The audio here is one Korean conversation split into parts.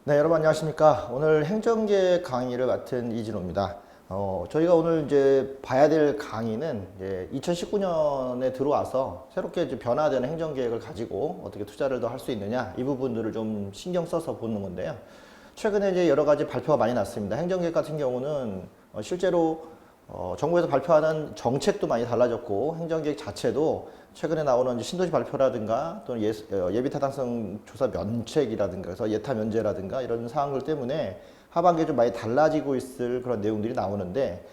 네, 여러분 안녕하십니까. 오늘 행정계획 강의를 맡은 이진호입니다. 저희가 오늘 이제 봐야 될 강의는 2019년에 들어와서 새롭게 이제 변화되는 행정계획을 가지고 어떻게 투자를 더 할 수 있느냐, 이 부분들을 좀 신경 써서 보는 건데요. 최근에 이제 여러 가지 발표가 많이 났습니다. 행정계획 같은 경우는 실제로 정부에서 발표하는 정책도 많이 달라졌고, 행정계획 자체도 최근에 나오는 이제 신도시 발표라든가 또는 예비타당성 조사 면책이라든가 그래서 예타 면제라든가 이런 사항들 때문에 하반기에 좀 많이 달라지고 있을 그런 내용들이 나오는데,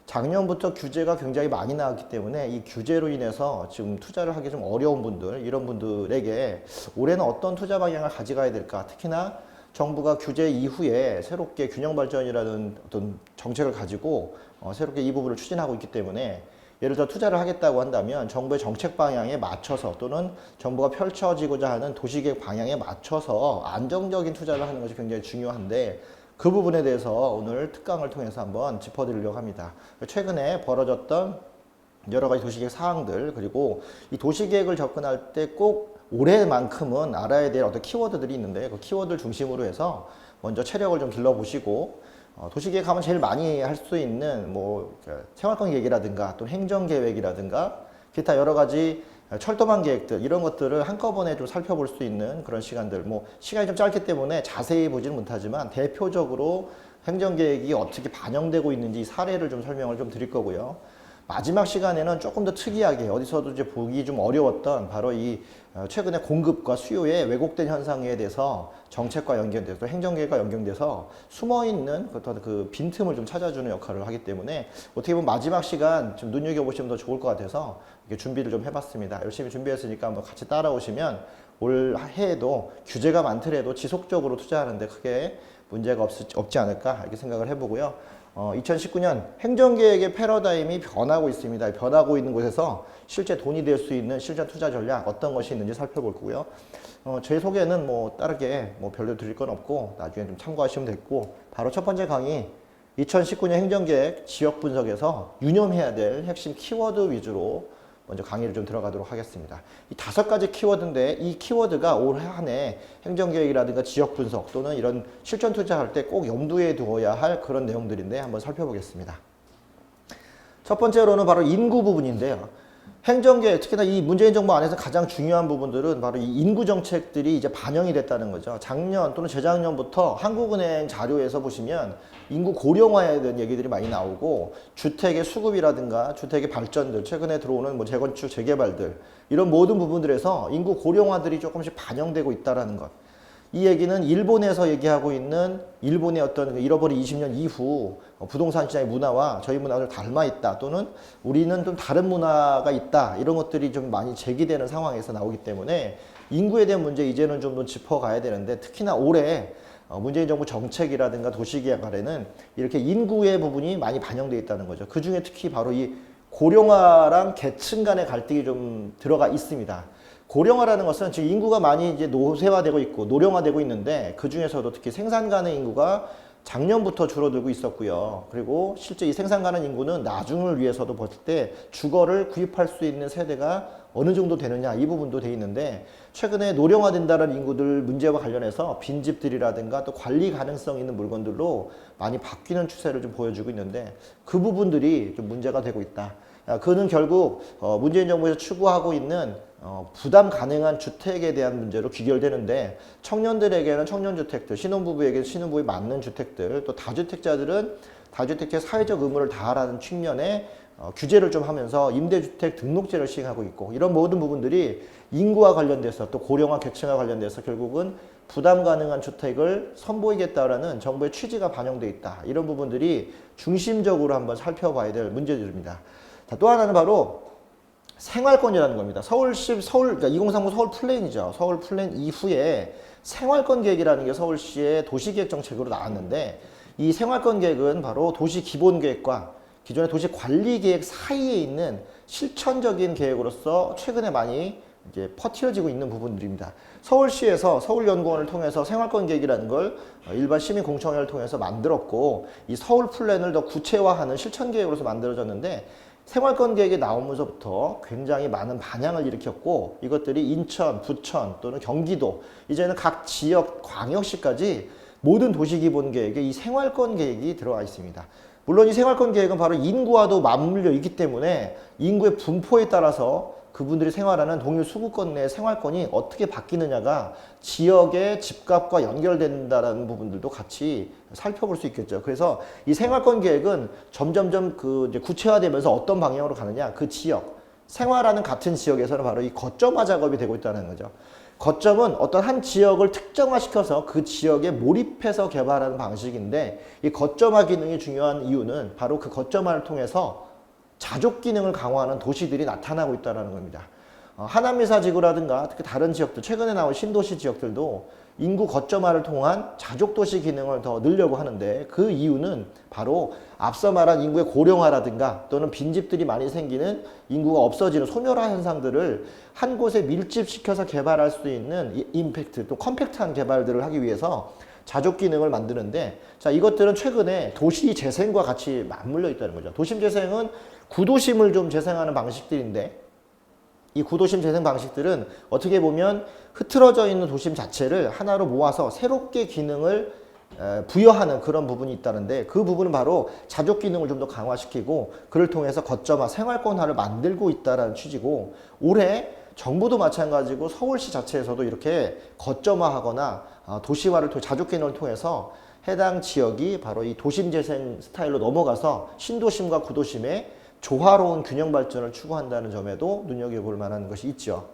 작년부터 규제가 굉장히 많이 나왔기 때문에 이 규제로 인해서 지금 투자를 하기 좀 어려운 분들, 이런 분들에게 올해는 어떤 투자 방향을 가져가야 될까, 특히나 정부가 규제 이후에 새롭게 균형 발전이라는 어떤 정책을 가지고 새롭게 이 부분을 추진하고 있기 때문에, 예를 들어 투자를 하겠다고 한다면 정부의 정책 방향에 맞춰서 또는 정부가 펼쳐지고자 하는 도시계획 방향에 맞춰서 안정적인 투자를 하는 것이 굉장히 중요한데, 그 부분에 대해서 오늘 특강을 통해서 한번 짚어드리려고 합니다. 최근에 벌어졌던 여러 가지 도시계획 사항들, 그리고 이 도시계획을 접근할 때 꼭 올해만큼은 알아야 될 어떤 키워드들이 있는데, 그 키워드를 중심으로 해서 먼저 체력을 좀 길러보시고, 도시계획 하면 제일 많이 할 수 있는 생활권 계획이라든가 또 행정계획이라든가 기타 여러 가지 철도망 계획들, 이런 것들을 한꺼번에 좀 살펴볼 수 있는 그런 시간들, 시간이 좀 짧기 때문에 자세히 보지는 못하지만 대표적으로 행정계획이 어떻게 반영되고 있는지 사례를 좀 설명을 좀 드릴 거고요. 마지막 시간에는 조금 더 특이하게 어디서도 이제 보기 좀 어려웠던 바로 이 최근에 공급과 수요의 왜곡된 현상에 대해서 정책과 연결돼서, 행정계획과 연결돼서 숨어있는 어떤 그 빈틈을 좀 찾아주는 역할을 하기 때문에, 어떻게 보면 마지막 시간 좀 눈여겨보시면 더 좋을 것 같아서 이렇게 준비를 좀 해봤습니다. 열심히 준비했으니까 한번 같이 따라오시면 올 해에도 규제가 많더라도 지속적으로 투자하는데 크게 문제가 없지 않을까 이렇게 생각을 해보고요. 2019년 행정계획의 패러다임이 변하고 있습니다. 변하고 있는 곳에서 실제 돈이 될 수 있는 실전 투자 전략 어떤 것이 있는지 살펴볼 거고요. 제 소개는 다르게 별로 드릴 건 없고 나중에 좀 참고하시면 됐고, 바로 첫 번째 강의 2019년 행정계획 지역 분석에서 유념해야 될 핵심 키워드 위주로 먼저 강의를 좀 들어가도록 하겠습니다. 이 5가지 키워드인데, 이 키워드가 올 한 해 행정계획이라든가 지역 분석 또는 이런 실전 투자할 때 꼭 염두에 두어야 할 그런 내용들인데 한번 살펴보겠습니다. 첫 번째로는 바로 인구 부분인데요. 행정계획, 특히나 이 문재인 정부 안에서 가장 중요한 부분들은 바로 이 인구 정책들이 이제 반영이 됐다는 거죠. 작년 또는 재작년부터 한국은행 자료에서 보시면 인구 고령화에 대한 얘기들이 많이 나오고, 주택의 수급이라든가 주택의 발전들, 최근에 들어오는 재건축, 재개발들, 이런 모든 부분들에서 인구 고령화들이 조금씩 반영되고 있다는 것. 이 얘기는 일본에서 얘기하고 있는 일본의 어떤 잃어버린 20년 이후 부동산 시장의 문화와 저희 문화가 좀 닮아 있다, 또는 우리는 좀 다른 문화가 있다, 이런 것들이 좀 많이 제기되는 상황에서 나오기 때문에 인구에 대한 문제 이제는 좀 더 짚어가야 되는데, 특히나 올해 문재인 정부 정책이라든가 도시계획안에는 이렇게 인구의 부분이 많이 반영되어 있다는 거죠. 그 중에 특히 바로 이 고령화랑 계층 간의 갈등이 좀 들어가 있습니다. 고령화라는 것은 지금 인구가 많이 이제 노쇠화되고 있고 노령화되고 있는데, 그 중에서도 특히 생산 가능 인구가 작년부터 줄어들고 있었고요. 그리고 실제 이 생산 가능 인구는 나중을 위해서도 볼 때 주거를 구입할 수 있는 세대가 어느 정도 되느냐, 이 부분도 돼 있는데, 최근에 노령화된다는 인구들 문제와 관련해서 빈집들이라든가 또 관리 가능성 있는 물건들로 많이 바뀌는 추세를 좀 보여주고 있는데, 그 부분들이 좀 문제가 되고 있다. 그는 결국 문재인 정부에서 추구하고 있는 부담 가능한 주택에 대한 문제로 귀결되는데, 청년들에게는 청년주택들, 신혼부부에게는 신혼부부에 맞는 주택들, 또 다주택자들은 다주택의 사회적 의무를 다하라는 측면에 규제를 좀 하면서 임대주택 등록제를 시행하고 있고, 이런 모든 부분들이 인구와 관련돼서 또 고령화 계층과 관련돼서 결국은 부담 가능한 주택을 선보이겠다라는 정부의 취지가 반영되어 있다. 이런 부분들이 중심적으로 한번 살펴봐야 될 문제들입니다. 자, 또 하나는 바로 생활권이라는 겁니다. 그러니까 2030 서울 플랜이죠. 서울 플랜 이후에 생활권 계획이라는 게 서울시의 도시계획 정책으로 나왔는데, 이 생활권 계획은 바로 도시 기본계획과 기존의 도시 관리계획 사이에 있는 실천적인 계획으로서 최근에 많이 이제 퍼트려지고 있는 부분들입니다. 서울시에서 서울연구원을 통해서 생활권 계획이라는 걸 일반 시민 공청회를 통해서 만들었고, 이 서울 플랜을 더 구체화하는 실천 계획으로서 만들어졌는데, 생활권 계획이 나오면서부터 굉장히 많은 반향을 일으켰고, 이것들이 인천, 부천 또는 경기도, 이제는 각 지역 광역시까지 모든 도시기본계획에 이 생활권 계획이 들어가 있습니다. 물론 이 생활권 계획은 바로 인구와도 맞물려 있기 때문에 인구의 분포에 따라서 그분들이 생활하는 동일 수구권 내 생활권이 어떻게 바뀌느냐가 지역의 집값과 연결된다는 부분들도 같이 살펴볼 수 있겠죠. 그래서 이 생활권 계획은 점점점 이제 구체화되면서 어떤 방향으로 가느냐, 그 지역, 생활하는 같은 지역에서는 바로 이 거점화 작업이 되고 있다는 거죠. 거점은 어떤 한 지역을 특정화시켜서 그 지역에 몰입해서 개발하는 방식인데, 이 거점화 기능이 중요한 이유는 바로 그 거점화를 통해서 자족 기능을 강화하는 도시들이 나타나고 있다는 겁니다. 하남미사지구라든가 특히 다른 지역들, 최근에 나온 신도시 지역들도 인구 거점화를 통한 자족도시 기능을 더 늘려고 하는데, 그 이유는 바로 앞서 말한 인구의 고령화라든가 또는 빈집들이 많이 생기는 인구가 없어지는 소멸화 현상들을 한 곳에 밀집시켜서 개발할 수 있는 임팩트, 또 컴팩트한 개발들을 하기 위해서 자족 기능을 만드는데, 자, 이것들은 최근에 도시 재생과 같이 맞물려 있다는 거죠. 도심 재생은 구도심을 좀 재생하는 방식들인데, 이 구도심 재생 방식들은 어떻게 보면 흐트러져 있는 도심 자체를 하나로 모아서 새롭게 기능을 부여하는 그런 부분이 있다는데, 그 부분은 바로 자족 기능을 좀 더 강화시키고 그를 통해서 거점화, 생활권화를 만들고 있다는 취지고, 올해 정부도 마찬가지고 서울시 자체에서도 이렇게 거점화하거나 도시화를 통해 자족 기능을 통해서 해당 지역이 바로 이 도심 재생 스타일로 넘어가서 신도심과 구도심의 조화로운 균형 발전을 추구한다는 점에도 눈여겨볼 만한 것이 있죠.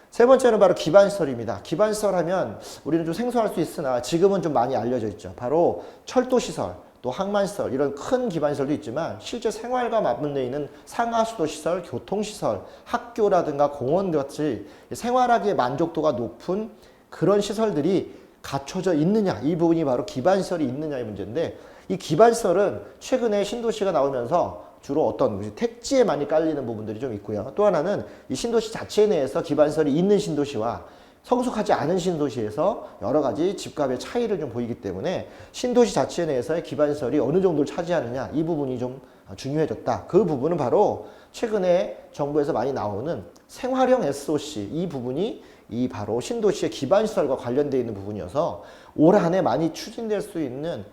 세 번째는 바로 기반시설입니다. 기반시설 하면 우리는 좀 생소할 수 있으나 지금은 좀 많이 알려져 있죠. 바로 철도시설, 또 항만시설, 이런 큰 기반시설도 있지만 실제 생활과 맞물려 있는 상하수도시설, 교통시설, 학교라든가 공원 같이 생활하기에 만족도가 높은 그런 시설들이 갖춰져 있느냐, 이 부분이 바로 기반시설이 있느냐의 문제인데, 이 기반시설은 최근에 신도시가 나오면서 주로 어떤 택지에 많이 깔리는 부분들이 좀 있고요. 또 하나는 이 신도시 자체 내에서 기반시설이 있는 신도시와 성숙하지 않은 신도시에서 여러 가지 집값의 차이를 좀 보이기 때문에 신도시 자체 내에서의 기반시설이 어느 정도를 차지하느냐, 이 부분이 좀 중요해졌다. 그 부분은 바로 최근에 정부에서 많이 나오는 생활형 SOC, 이 부분이 이 바로 신도시의 기반시설과 관련되어 있는 부분이어서 올 한 해 많이 추진될 수 있는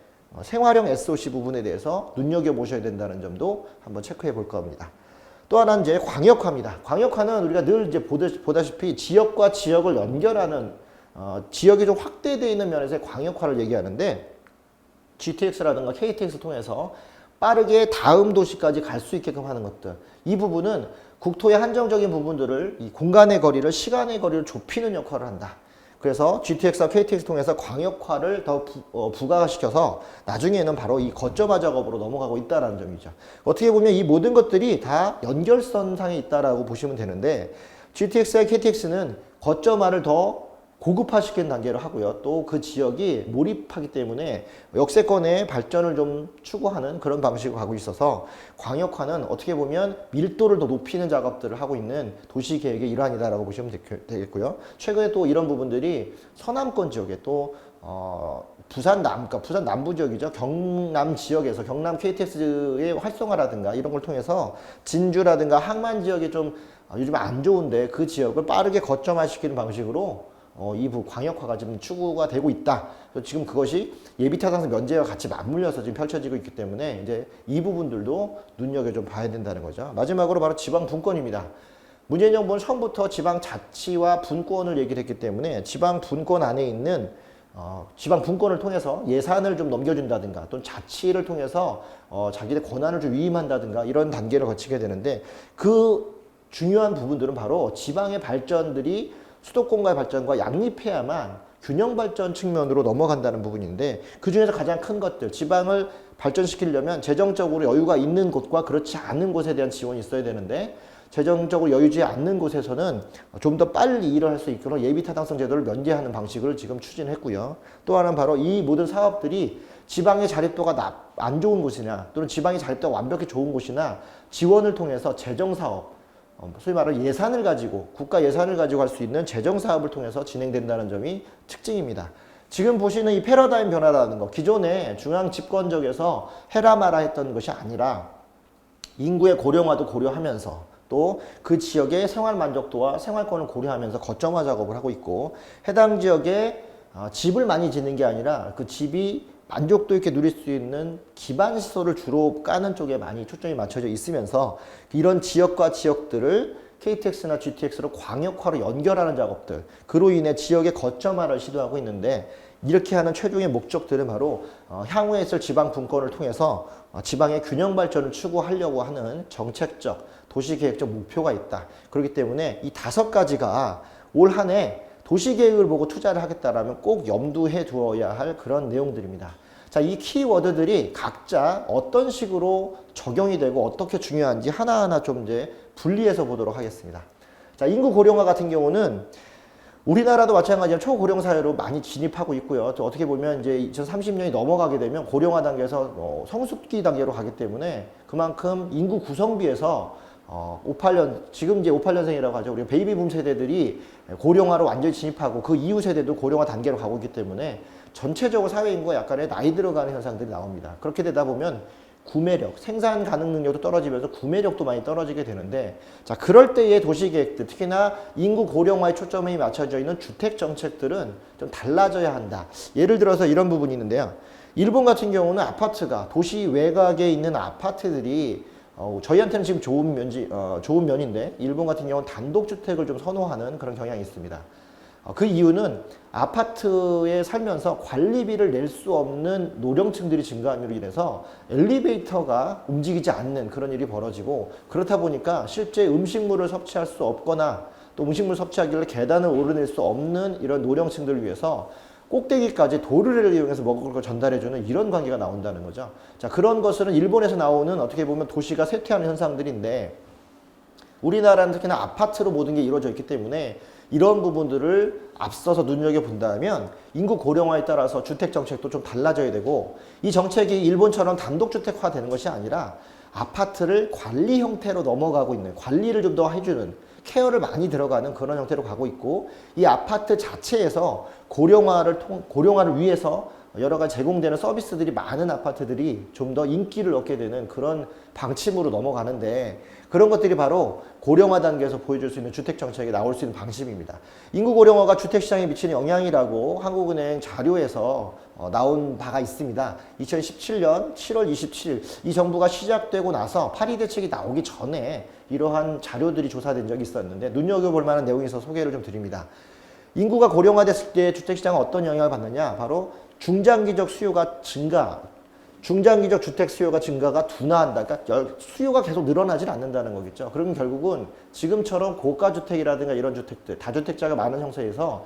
생활형 SOC 부분에 대해서 눈여겨보셔야 된다는 점도 한번 체크해 볼 겁니다. 또 하나는 이제 광역화입니다. 광역화는 우리가 늘 이제 보다시피 지역과 지역을 연결하는, 지역이 좀 확대되어 있는 면에서 광역화를 얘기하는데, GTX라든가 KTX 통해서 빠르게 다음 도시까지 갈 수 있게끔 하는 것들, 이 부분은 국토의 한정적인 부분들을, 이 공간의 거리를, 시간의 거리를 좁히는 역할을 한다. 그래서 GTX와 KTX 통해서 광역화를 더 부가시켜서 나중에는 바로 이 거점화 작업으로 넘어가고 있다는 점이죠. 어떻게 보면 이 모든 것들이 다 연결선상에 있다라고 보시면 되는데, GTX와 KTX는 거점화를 더 고급화시키는 단계를 하고요. 또 그 지역이 몰입하기 때문에 역세권의 발전을 좀 추구하는 그런 방식으로 가고 있어서, 광역화는 어떻게 보면 밀도를 더 높이는 작업들을 하고 있는 도시계획의 일환이다라고 보시면 되겠고요. 최근에 또 이런 부분들이 서남권 지역에 또 부산 남부 지역이죠. 경남 지역에서 경남 KTX의 활성화라든가 이런 걸 통해서 진주라든가 항만 지역이 좀 요즘 안 좋은데 그 지역을 빠르게 거점화시키는 방식으로 이부 광역화가 지금 추구가 되고 있다. 지금 그것이 예비타당성 면제와 같이 맞물려서 지금 펼쳐지고 있기 때문에 이제 이 부분들도 눈여겨 좀 봐야 된다는 거죠. 마지막으로 바로 지방 분권입니다. 문재인 정부는 처음부터 지방 자치와 분권을 얘기를 했기 때문에 지방 분권 안에 있는 지방 분권을 통해서 예산을 좀 넘겨준다든가 또는 자치를 통해서 자기들 권한을 좀 위임한다든가 이런 단계를 거치게 되는데, 그 중요한 부분들은 바로 지방의 발전들이 수도권과의 발전과 양립해야만 균형 발전 측면으로 넘어간다는 부분인데, 그 중에서 가장 큰 것들, 지방을 발전시키려면 재정적으로 여유가 있는 곳과 그렇지 않은 곳에 대한 지원이 있어야 되는데, 재정적으로 여유지 않는 곳에서는 좀 더 빨리 일을 할 수 있도록 예비타당성 제도를 면제하는 방식을 지금 추진했고요. 또 하나는 바로 이 모든 사업들이 지방의 자립도가 안 좋은 곳이나 또는 지방의 자립도가 완벽히 좋은 곳이나 지원을 통해서 재정사업, 소위 말하는 예산을 가지고, 국가 예산을 가지고 할 수 있는 재정사업을 통해서 진행된다는 점이 특징입니다. 지금 보시는 이 패러다임 변화라는 거, 기존에 중앙 집권적에서 해라 마라 했던 것이 아니라 인구의 고령화도 고려하면서 또 그 지역의 생활 만족도와 생활권을 고려하면서 거점화 작업을 하고 있고, 해당 지역의 집을 많이 짓는 게 아니라 그 집이 만족도 있게 누릴 수 있는 기반 시설을 주로 까는 쪽에 많이 초점이 맞춰져 있으면서 이런 지역과 지역들을 KTX나 GTX로 광역화로 연결하는 작업들, 그로 인해 지역의 거점화를 시도하고 있는데, 이렇게 하는 최종의 목적들은 바로 향후에 있을 지방 분권을 통해서 지방의 균형 발전을 추구하려고 하는 정책적, 도시계획적 목표가 있다. 그렇기 때문에 이 5가지가 올 한 해 도시계획을 보고 투자를 하겠다라면 꼭 염두해 두어야 할 그런 내용들입니다. 자, 이 키워드들이 각자 어떤 식으로 적용이 되고 어떻게 중요한지 하나하나 좀 이제 분리해서 보도록 하겠습니다. 자, 인구 고령화 같은 경우는 우리나라도 마찬가지로 초고령 사회로 많이 진입하고 있고요. 또 어떻게 보면 이제 2030년이 넘어가게 되면 고령화 단계에서 성숙기 단계로 가기 때문에 그만큼 인구 구성비에서 58년, 지금 이제 58년생이라고 하죠. 우리 베이비붐 세대들이 고령화로 완전히 진입하고 그 이후 세대도 고령화 단계로 가고 있기 때문에 전체적으로 사회 인구가 약간의 나이 들어가는 현상들이 나옵니다. 그렇게 되다 보면 구매력, 생산 가능 능력도 떨어지면서 구매력도 많이 떨어지게 되는데, 자, 그럴 때의 도시계획들, 특히나 인구 고령화에 초점이 맞춰져 있는 주택 정책들은 좀 달라져야 한다. 예를 들어서 이런 부분이 있는데요. 일본 같은 경우는 아파트가 도시 외곽에 있는 아파트들이 저희한테는 지금 좋은 면인데, 일본 같은 경우는 단독주택을 좀 선호하는 그런 경향이 있습니다. 그 이유는 아파트에 살면서 관리비를 낼 수 없는 노령층들이 증가함으로 인해서 엘리베이터가 움직이지 않는 그런 일이 벌어지고, 그렇다 보니까 실제 음식물을 섭취할 수 없거나 또 음식물 섭취하길래 계단을 오르낼 수 없는 이런 노령층들을 위해서 꼭대기까지 도르래를 이용해서 먹을 걸 전달해주는 이런 관계가 나온다는 거죠. 자, 그런 것은 일본에서 나오는 어떻게 보면 도시가 쇠퇴하는 현상들인데, 우리나라는 특히나 아파트로 모든 게 이루어져 있기 때문에 이런 부분들을 앞서서 눈여겨본다면 인구 고령화에 따라서 주택 정책도 좀 달라져야 되고, 이 정책이 일본처럼 단독주택화 되는 것이 아니라 아파트를 관리 형태로 넘어가고 있는, 관리를 좀 더 해주는, 케어를 많이 들어가는 그런 형태로 가고 있고, 이 아파트 자체에서 고령화를 위해서 여러 가지 제공되는 서비스들이 많은 아파트들이 좀 더 인기를 얻게 되는 그런 방침으로 넘어가는데, 그런 것들이 바로 고령화 단계에서 보여줄 수 있는 주택 정책에 나올 수 있는 방식입니다. 인구 고령화가 주택 시장에 미치는 영향이라고 한국은행 자료에서 나온 바가 있습니다. 2017년 7월 27일 이 정부가 시작되고 나서 파리 대책이 나오기 전에 이러한 자료들이 조사된 적이 있었는데, 눈여겨볼 만한 내용이 있어서 소개를 좀 드립니다. 인구가 고령화됐을 때 주택시장은 어떤 영향을 받느냐? 바로 중장기적 수요가 증가, 중장기적 주택 수요가 증가가 둔화한다. 그러니까 수요가 계속 늘어나질 않는다는 거겠죠. 그러면 결국은 지금처럼 고가주택이라든가 이런 주택들, 다주택자가 많은 형태에서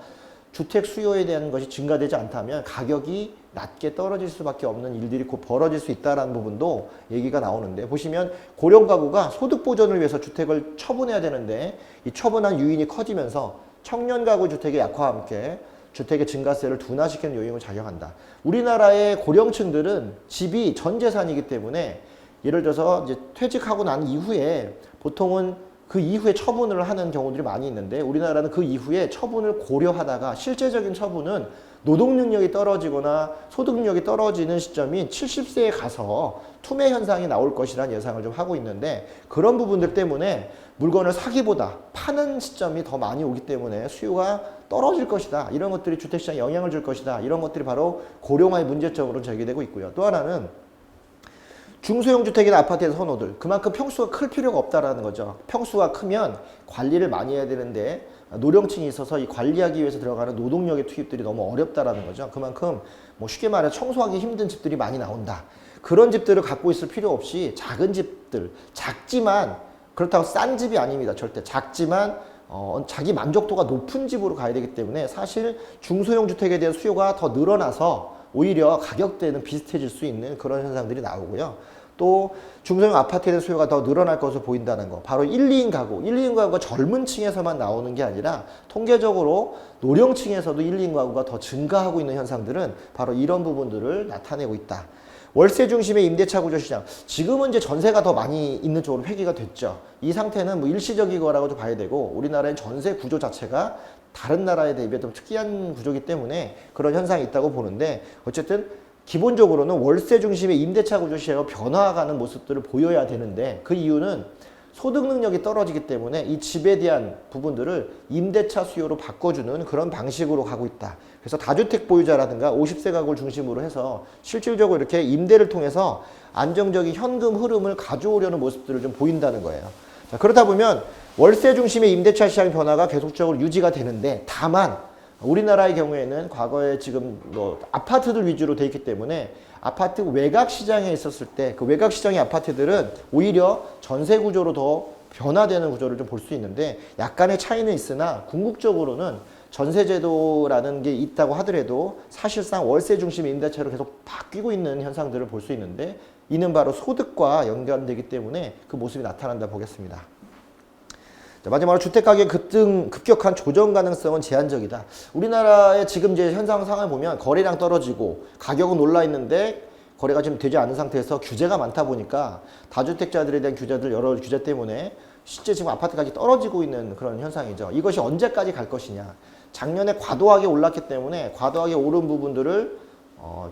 주택 수요에 대한 것이 증가되지 않다면 가격이 낮게 떨어질 수밖에 없는 일들이 곧 벌어질 수 있다는 부분도 얘기가 나오는데, 보시면 고령 가구가 소득 보전을 위해서 주택을 처분해야 되는데, 이 처분한 유인이 커지면서 청년 가구 주택의 약화와 함께 주택의 증가세를 둔화시키는 요인을 작용한다. 우리나라의 고령층들은 집이 전 재산이기 때문에, 예를 들어서 이제 퇴직하고 난 이후에 보통은 그 이후에 처분을 하는 경우들이 많이 있는데, 우리나라는 그 이후에 처분을 고려하다가 실제적인 처분은 노동 능력이 떨어지거나 소득 능력이 떨어지는 시점인 70세에 가서 투매 현상이 나올 것이라는 예상을 좀 하고 있는데, 그런 부분들 때문에 물건을 사기보다 파는 시점이 더 많이 오기 때문에 수요가 떨어질 것이다. 이런 것들이 주택시장에 영향을 줄 것이다. 이런 것들이 바로 고령화의 문제점으로 제기되고 있고요. 또 하나는 중소형 주택이나 아파트의 선호들, 그만큼 평수가 클 필요가 없다라는 거죠. 평수가 크면 관리를 많이 해야 되는데 노령층이 있어서 이 관리하기 위해서 들어가는 노동력의 투입들이 너무 어렵다라는 거죠. 그만큼 뭐 쉽게 말해 청소하기 힘든 집들이 많이 나온다. 그런 집들을 갖고 있을 필요 없이 작은 집들, 작지만 그렇다고 싼 집이 아닙니다. 절대 작지만 자기 만족도가 높은 집으로 가야 되기 때문에 사실 중소형 주택에 대한 수요가 더 늘어나서 오히려 가격대는 비슷해질 수 있는 그런 현상들이 나오고요. 또 중소형 아파트에 대한 수요가 더 늘어날 것으로 보인다는 거. 바로 1, 2인 가구. 1, 2인 가구가 젊은 층에서만 나오는 게 아니라 통계적으로 노령층에서도 1, 2인 가구가 더 증가하고 있는 현상들은 바로 이런 부분들을 나타내고 있다. 월세 중심의 임대차 구조 시장. 지금은 이제 전세가 더 많이 있는 쪽으로 회귀가 됐죠. 이 상태는 뭐 일시적이거라고 좀 봐야 되고, 우리나라의 전세 구조 자체가 다른 나라에 대비해 좀 특이한 구조이기 때문에 그런 현상이 있다고 보는데, 어쨌든 기본적으로는 월세 중심의 임대차 구조 시장으로 변화가는 모습들을 보여야 되는데, 그 이유는 소득 능력이 떨어지기 때문에 이 집에 대한 부분들을 임대차 수요로 바꿔주는 그런 방식으로 가고 있다. 그래서 다주택 보유자라든가 50세 가구를 중심으로 해서 실질적으로 이렇게 임대를 통해서 안정적인 현금 흐름을 가져오려는 모습들을 좀 보인다는 거예요. 자, 그러다 보면 월세 중심의 임대차 시장 변화가 계속적으로 유지가 되는데, 다만 우리나라의 경우에는 과거에 지금 뭐 아파트들 위주로 돼 있기 때문에 아파트 외곽 시장에 있었을 때 그 외곽 시장의 아파트들은 오히려 전세 구조로 더 변화되는 구조를 좀 볼 수 있는데, 약간의 차이는 있으나 궁극적으로는 전세제도라는 게 있다고 하더라도 사실상 월세 중심의 임대차로 계속 바뀌고 있는 현상들을 볼 수 있는데, 이는 바로 소득과 연관되기 때문에 그 모습이 나타난다 보겠습니다. 자, 마지막으로 주택가격 급격한 조정 가능성은 제한적이다. 우리나라의 지금 이제 현상 상황을 보면 거래량 떨어지고 가격은 올라 있는데 거래가 지금 되지 않은 상태에서 규제가 많다 보니까 다주택자들에 대한 여러 규제 때문에 실제 지금 아파트 가격이 떨어지고 있는 그런 현상이죠. 이것이 언제까지 갈 것이냐. 작년에 과도하게 올랐기 때문에 과도하게 오른 부분들을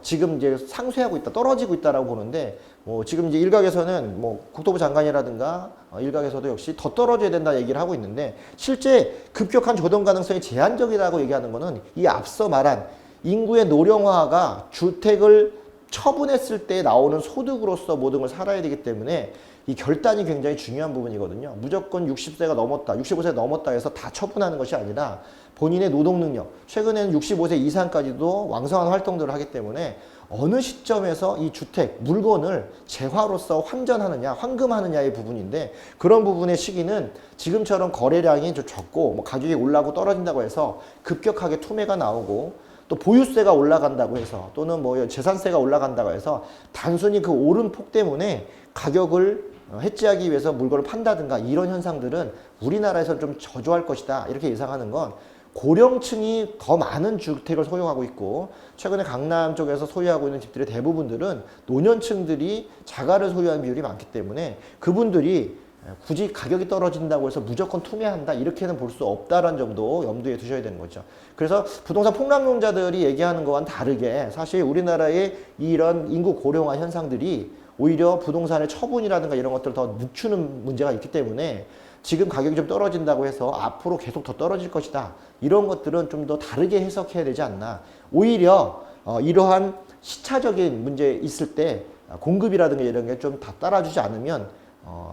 지금 이제 상쇄하고 있다, 떨어지고 있다라고 보는데, 지금 이제 일각에서는 국토부 장관이라든가 일각에서도 역시 더 떨어져야 된다 얘기를 하고 있는데, 실제 급격한 조정 가능성이 제한적이라고 얘기하는 거는 이 앞서 말한 인구의 노령화가 주택을 처분했을 때 나오는 소득으로서 모든 걸 살아야 되기 때문에 이 결단이 굉장히 중요한 부분이거든요. 무조건 60세가 넘었다, 65세 넘었다 해서 다 처분하는 것이 아니라 본인의 노동 능력, 최근에는 65세 이상까지도 왕성한 활동들을 하기 때문에 어느 시점에서 이 주택, 물건을 재화로서 환전하느냐, 환금하느냐의 부분인데, 그런 부분의 시기는 지금처럼 거래량이 좀 적고 가격이 올라가고 떨어진다고 해서 급격하게 투매가 나오고, 또 보유세가 올라간다고 해서, 또는 재산세가 올라간다고 해서 단순히 그 오른 폭 때문에 가격을 해지하기 위해서 물건을 판다든가 이런 현상들은 우리나라에서 좀 저조할 것이다 이렇게 예상하는 건, 고령층이 더 많은 주택을 소유하고 있고, 최근에 강남 쪽에서 소유하고 있는 집들의 대부분들은 노년층들이 자가를 소유하는 비율이 많기 때문에 그분들이 굳이 가격이 떨어진다고 해서 무조건 투매한다 이렇게는 볼 수 없다는 점도 염두에 두셔야 되는 거죠. 그래서 부동산 폭락론자들이 얘기하는 것과는 다르게 사실 우리나라의 이런 인구 고령화 현상들이 오히려 부동산의 처분이라든가 이런 것들을 더 늦추는 문제가 있기 때문에 지금 가격이 좀 떨어진다고 해서 앞으로 계속 더 떨어질 것이다, 이런 것들은 좀 더 다르게 해석해야 되지 않나. 오히려 이러한 시차적인 문제 있을 때 공급이라든가 이런 게 좀 다 따라주지 않으면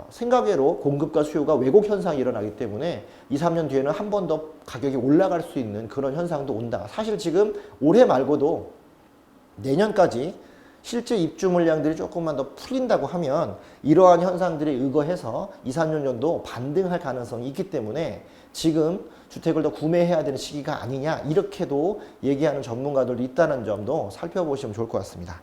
생각외로 공급과 수요가 왜곡 현상이 일어나기 때문에 2, 3년 뒤에는 한 번 더 가격이 올라갈 수 있는 그런 현상도 온다. 사실 지금 올해 말고도 내년까지 실제 입주 물량들이 조금만 더 풀린다고 하면 이러한 현상들에 의거해서 2, 3년 정도 반등할 가능성이 있기 때문에 지금 주택을 더 구매해야 되는 시기가 아니냐 이렇게도 얘기하는 전문가들도 있다는 점도 살펴보시면 좋을 것 같습니다.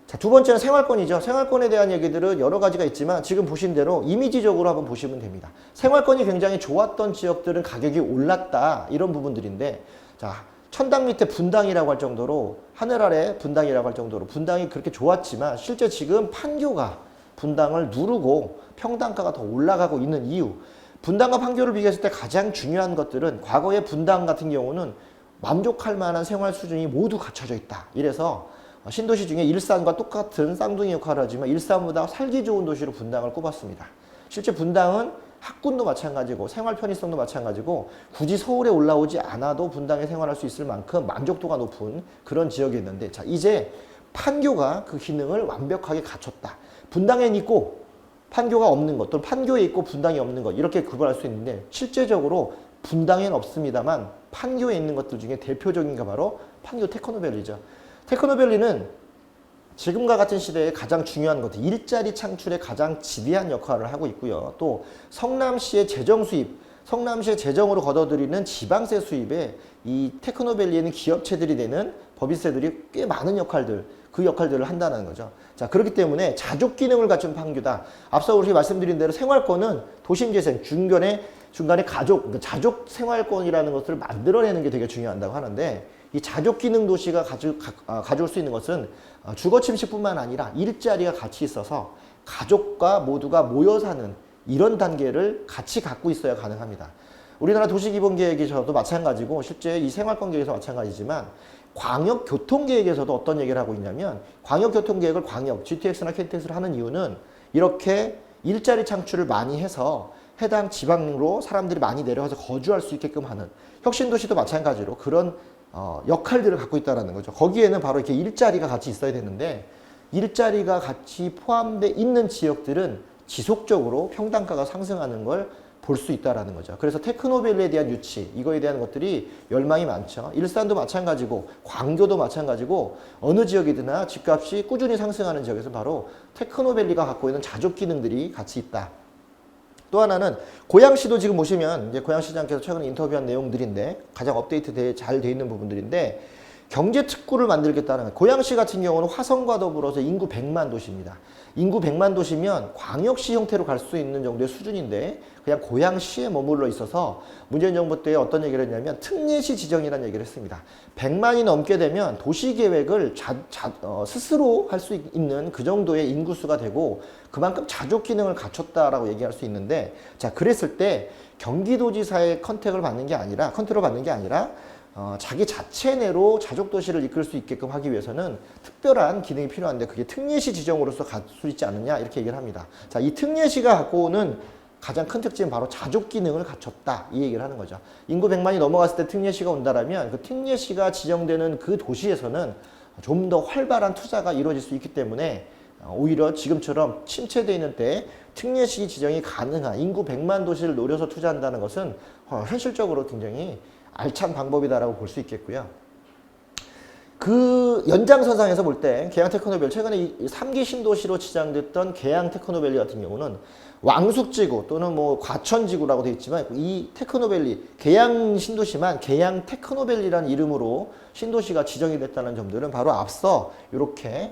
자, 두 번째는 생활권이죠. 생활권에 대한 얘기들은 여러 가지가 있지만 지금 보신 대로 이미지적으로 한번 보시면 됩니다. 생활권이 굉장히 좋았던 지역들은 가격이 올랐다 이런 부분들인데, 자, 천당 밑에 분당이라고 할 정도로, 하늘 아래 분당이라고 할 정도로 분당이 그렇게 좋았지만 실제 지금 판교가 분당을 누르고 평당가가 더 올라가고 있는 이유, 분당과 판교를 비교했을 때 가장 중요한 것들은 과거의 분당 같은 경우는 만족할 만한 생활 수준이 모두 갖춰져 있다. 이래서 신도시 중에 일산과 똑같은 쌍둥이 역할을 하지만 일산보다 살기 좋은 도시로 분당을 꼽았습니다. 실제 분당은 학군도 마찬가지고 생활 편의성도 마찬가지고 굳이 서울에 올라오지 않아도 분당에 생활할 수 있을 만큼 만족도가 높은 그런 지역이었는데, 자, 이제 판교가 그 기능을 완벽하게 갖췄다. 분당엔 있고 판교가 없는 것, 또는 판교에 있고 분당이 없는 것, 이렇게 구분할 수 있는데 실제적으로 분당엔 없습니다만 판교에 있는 것들 중에 대표적인 게 바로 판교 테크노밸리죠. 테크노밸리는 지금과 같은 시대에 가장 중요한 것들, 일자리 창출에 가장 지대한 역할을 하고 있고요. 또 성남시의 재정 수입, 성남시의 재정으로 걷어들이는 지방세 수입에 이 테크노밸리에는 기업체들이 내는 법인세들이 꽤 많은 역할들, 그 역할들을 한다는 거죠. 자, 그렇기 때문에 자족 기능을 갖춘 판교다. 앞서 우리 말씀드린 대로 생활권은 도심재생, 중간에 자족 생활권이라는 것을 만들어내는 게 되게 중요하다고 하는데, 이 자족 기능 도시가 가져올 수 있는 것은 주거 침식뿐만 아니라 일자리가 같이 있어서 가족과 모두가 모여 사는 이런 단계를 같이 갖고 있어야 가능합니다. 우리나라 도시기본계획에서도 마찬가지고 실제 이 생활권계획에서 마찬가지지만 광역교통계획에서도 어떤 얘기를 하고 있냐면, 광역교통계획을 GTX나 KTX를 하는 이유는 이렇게 일자리 창출을 많이 해서 해당 지방으로 사람들이 많이 내려와서 거주할 수 있게끔 하는, 혁신도시도 마찬가지로 그런 역할들을 갖고 있다는 거죠. 거기에는 바로 이렇게 일자리가 같이 있어야 되는데, 일자리가 같이 포함되어 있는 지역들은 지속적으로 평당가가 상승하는 걸 볼 수 있다는 거죠. 그래서 테크노밸리에 대한 유치, 이거에 대한 것들이 열망이 많죠. 일산도 마찬가지고 광교도 마찬가지고 어느 지역이드나 집값이 꾸준히 상승하는 지역에서 바로 테크노밸리가 갖고 있는 자족 기능들이 같이 있다. 또 하나는 고양시도 지금 보시면 이제 고양시장께서 최근에 인터뷰한 내용들인데 가장 업데이트 잘 돼 있는 부분들인데, 경제 특구를 만들겠다는 거예요. 고양시 같은 경우는 화성과 더불어서 인구 100만 도시입니다. 인구 100만 도시면 광역시 형태로 갈 수 있는 정도의 수준인데 그냥 고양시에 머물러 있어서 문재인 정부 때 어떤 얘기를 했냐면 특례시 지정이라는 얘기를 했습니다. 100만이 넘게 되면 도시계획을 스스로 할 수 있는 그 정도의 인구수가 되고 그만큼 자족 기능을 갖췄다라고 얘기할 수 있는데, 자, 그랬을 때 경기도지사의 컨택을 받는 게 아니라 자기 자체 내로 자족도시를 이끌 수 있게끔 하기 위해서는 특별한 기능이 필요한데 그게 특례시 지정으로서 갈 수 있지 않느냐, 이렇게 얘기를 합니다. 자, 이 특례시가 갖고 오는 가장 큰 특징은 바로 자족 기능을 갖췄다, 이 얘기를 하는 거죠. 인구 100만이 넘어갔을 때 특례시가 온다라면 그 특례시가 지정되는 그 도시에서는 좀 더 활발한 투자가 이루어질 수 있기 때문에 오히려 지금처럼 침체되어 있는 때 특례시 지정이 가능한 인구 100만 도시를 노려서 투자한다는 것은 현실적으로 굉장히 알찬 방법이다라고 볼 수 있겠고요. 그 연장선상에서 볼 때 계양 테크노밸리, 최근에 이 3기 신도시로 지정됐던 계양 테크노밸리 같은 경우는 왕숙지구 또는 뭐 과천지구라고 되어 있지만 이 테크노밸리, 계양 신도시만 계양 테크노밸리라는 이름으로 신도시가 지정이 됐다는 점들은 바로 앞서 이렇게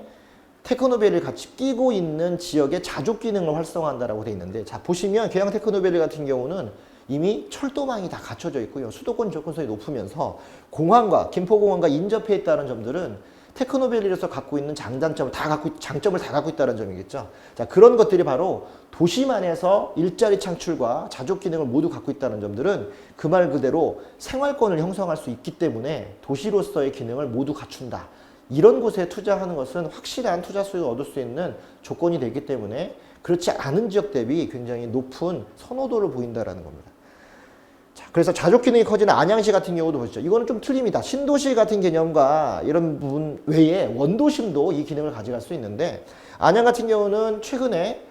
테크노밸리를 같이 끼고 있는 지역의 자족 기능을 활성화한다라고 되어 있는데, 자, 보시면 계양 테크노밸리 같은 경우는 이미 철도망이 다 갖춰져 있고요. 수도권 접근성이 높으면서 공항과 김포공항과 인접해 있다는 점들은 테크노밸리에서 갖고 있는 장점을 다 갖고 있다는 점이겠죠. 자, 그런 것들이 바로 도시만에서 일자리 창출과 자족 기능을 모두 갖고 있다는 점들은 그 말 그대로 생활권을 형성할 수 있기 때문에 도시로서의 기능을 모두 갖춘다. 이런 곳에 투자하는 것은 확실한 투자 수익을 얻을 수 있는 조건이 되기 때문에 그렇지 않은 지역 대비 굉장히 높은 선호도를 보인다는 겁니다. 자, 그래서 자족 기능이 커지는 안양시 같은 경우도 보시죠. 이거는 좀 틀립니다. 신도시 같은 개념과 이런 부분 외에 원도심도 이 기능을 가져갈 수 있는데, 안양 같은 경우는 최근에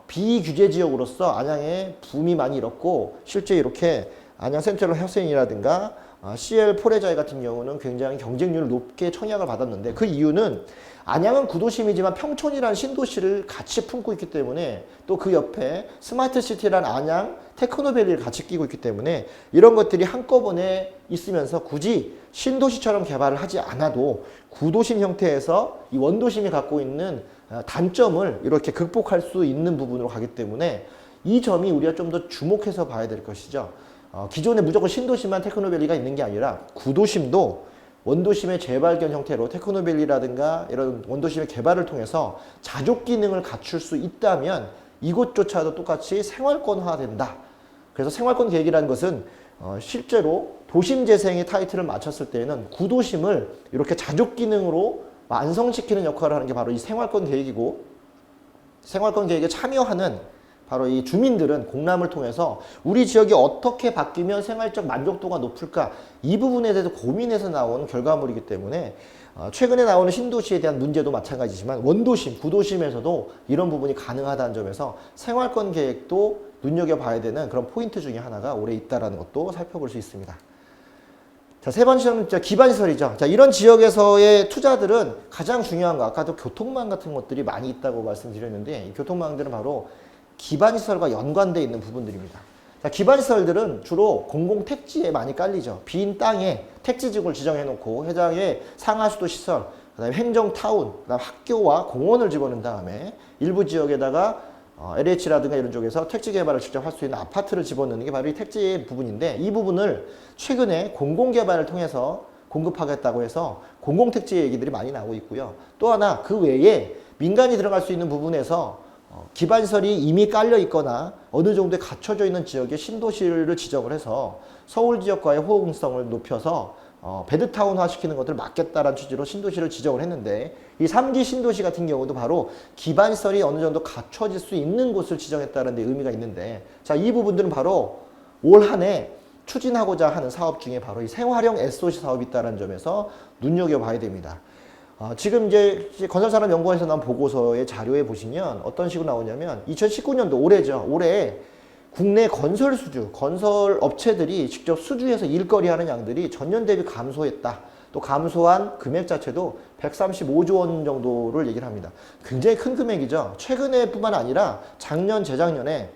비규제 지역으로서 안양에 붐이 많이 일었고 실제 이렇게 안양 센트럴 해수욕이라든가 CL 포레자이 같은 경우는 굉장히 경쟁률을 높게 청약을 받았는데, 그 이유는 안양은 구도심이지만 평촌이라는 신도시를 같이 품고 있기 때문에, 또 그 옆에 스마트시티라는 안양 테크노밸리를 같이 끼고 있기 때문에 이런 것들이 한꺼번에 있으면서 굳이 신도시처럼 개발을 하지 않아도 구도심 형태에서 이 원도심이 갖고 있는 단점을 이렇게 극복할 수 있는 부분으로 가기 때문에 이 점이 우리가 좀 더 주목해서 봐야 될 것이죠. 기존에 무조건 신도시만 테크노밸리가 있는 게 아니라 구도심도 원도심의 재발견 형태로 테크노밸리라든가 이런 원도심의 개발을 통해서 자족 기능을 갖출 수 있다면 이곳조차도 똑같이 생활권화된다. 그래서 생활권 계획이라는 것은 실제로 도심 재생의 타이틀을 맞췄을 때에는 구도심을 이렇게 자족 기능으로 완성시키는 역할을 하는 게 바로 이 생활권 계획이고, 생활권 계획에 참여하는 바로 이 주민들은 공람을 통해서 우리 지역이 어떻게 바뀌면 생활적 만족도가 높을까, 이 부분에 대해서 고민해서 나온 결과물이기 때문에 최근에 나오는 신도시에 대한 문제도 마찬가지지만 원도심, 구도심에서도 이런 부분이 가능하다는 점에서 생활권 계획도 눈여겨봐야 되는 그런 포인트 중에 하나가 올해 있다는 것도 살펴볼 수 있습니다. 자, 세 번째는 기반시설이죠. 자, 이런 지역에서의 투자들은 가장 중요한 거, 아까도 교통망 같은 것들이 많이 있다고 말씀드렸는데, 이 교통망들은 바로 기반시설과 연관되어 있는 부분들입니다. 자, 기반시설들은 주로 공공택지에 많이 깔리죠. 빈 땅에 택지지구를 지정해 놓고 해당의 상하수도 시설, 그다음에 행정타운, 그다음 학교와 공원을 집어넣은 다음에 일부 지역에다가 LH라든가 이런 쪽에서 택지 개발을 직접 할 수 있는 아파트를 집어넣는 게 바로 이 택지 부분인데, 이 부분을 최근에 공공개발을 통해서 공급하겠다고 해서 공공택지 얘기들이 많이 나오고 있고요. 또 하나 그 외에 민간이 들어갈 수 있는 부분에서 기반시설이 이미 깔려 있거나 어느 정도에 갖춰져 있는 지역에 신도시를 지정을 해서 서울 지역과의 호응성을 높여서 베드타운화 시키는 것들을 막겠다라는 취지로 신도시를 지정을 했는데 이 3기 신도시 같은 경우도 바로 기반시설이 어느 정도 갖춰질 수 있는 곳을 지정했다는 데 의미가 있는데 자, 이 부분들은 바로 올 한 해 추진하고자 하는 사업 중에 바로 이 생활형 SOC 사업이 있다는 점에서 눈여겨봐야 됩니다. 지금 이제 건설산업연구원에서 나온 보고서의 자료에 보시면 어떤 식으로 나오냐면 2019년도 올해죠. 올해 국내 건설 수주, 건설 업체들이 직접 수주해서 일거리 하는 양들이 전년 대비 감소했다. 또 감소한 금액 자체도 135조 원 정도를 얘기를 합니다. 굉장히 큰 금액이죠. 최근에 뿐만 아니라 작년, 재작년에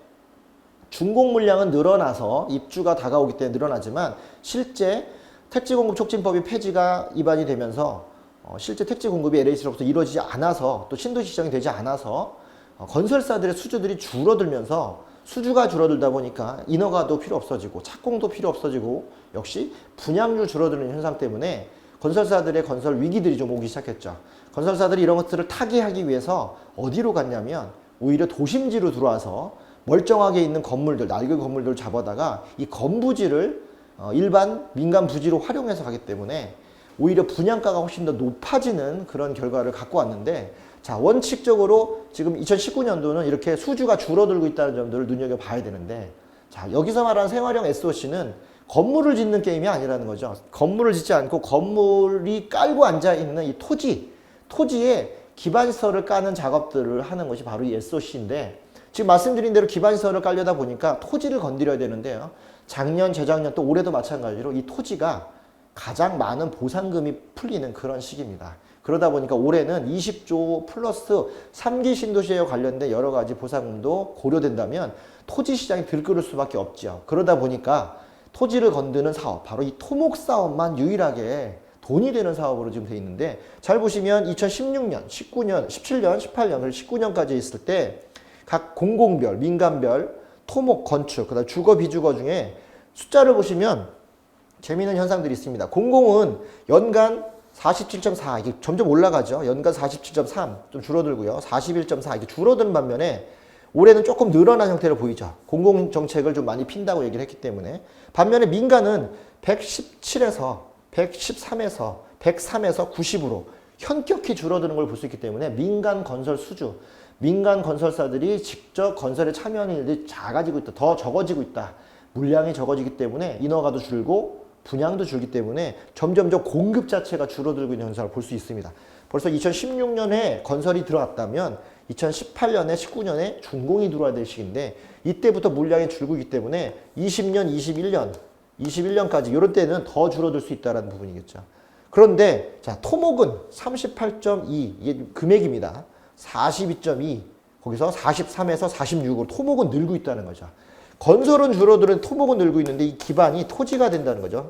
준공 물량은 늘어나서 입주가 다가오기 때문에 늘어나지만 실제 택지 공급 촉진법이 폐지가 위반이 되면서 실제 택지 공급이 LH로부터 이루어지지 않아서 또 신도시 시장이 되지 않아서 건설사들의 수주들이 줄어들면서 수주가 줄어들다 보니까 인허가도 필요 없어지고 착공도 필요 없어지고 역시 분양률 줄어드는 현상 때문에 건설사들의 건설 위기들이 좀 오기 시작했죠. 건설사들이 이런 것들을 타개하기 위해서 어디로 갔냐면 오히려 도심지로 들어와서 멀쩡하게 있는 건물들, 낡은 건물들을 잡아다가 이 건부지를 일반 민간 부지로 활용해서 가기 때문에 오히려 분양가가 훨씬 더 높아지는 그런 결과를 갖고 왔는데 자, 원칙적으로 지금 2019년도는 이렇게 수주가 줄어들고 있다는 점들을 눈여겨봐야 되는데 자, 여기서 말하는 생활형 SOC는 건물을 짓는 게임이 아니라는 거죠. 건물을 짓지 않고 건물이 깔고 앉아있는 이 토지에 기반시설을 까는 작업들을 하는 것이 바로 이 SOC인데 지금 말씀드린 대로 기반시설을 깔려다 보니까 토지를 건드려야 되는데요. 작년, 재작년 또 올해도 마찬가지로 이 토지가 가장 많은 보상금이 풀리는 그런 시기입니다. 그러다 보니까 올해는 20조 플러스 3기 신도시에 관련된 여러 가지 보상금도 고려된다면 토지 시장이 들끓을 수밖에 없죠. 그러다 보니까 토지를 건드는 사업, 바로 이 토목 사업만 유일하게 돈이 되는 사업으로 지금 돼 있는데 잘 보시면 2016년, 19년, 17년, 18년, 그리고 19년까지 있을 때 각 공공별, 민간별, 토목, 건축, 그다음 주거, 비주거 중에 숫자를 보시면 재미있는 현상들이 있습니다. 공공은 연간 47.4 이게 점점 올라가죠. 연간 47.3 좀 줄어들고요. 41.4 이게 줄어드는 반면에 올해는 조금 늘어난 형태로 보이죠. 공공정책을 좀 많이 핀다고 얘기를 했기 때문에 반면에 민간은 117에서 113에서 103에서 90으로 현격히 줄어드는 걸 볼 수 있기 때문에 민간 건설 수주, 민간 건설사들이 직접 건설에 참여하는 일들이 작아지고 있다. 더 적어지고 있다. 물량이 적어지기 때문에 인허가도 줄고 분양도 줄기 때문에 점점점 공급 자체가 줄어들고 있는 현상을 볼 수 있습니다. 벌써 2016년에 건설이 들어왔다면 2018년에 19년에 준공이 들어와야 될 시기인데 이때부터 물량이 줄고 있기 때문에 20년, 21년까지 이런 때는 더 줄어들 수 있다는 부분이겠죠. 그런데 자, 토목은 38.2 이게 금액입니다. 42.2 거기서 43에서 46으로 토목은 늘고 있다는 거죠. 건설은 줄어드는 토목은 늘고 있는데 이 기반이 토지가 된다는 거죠.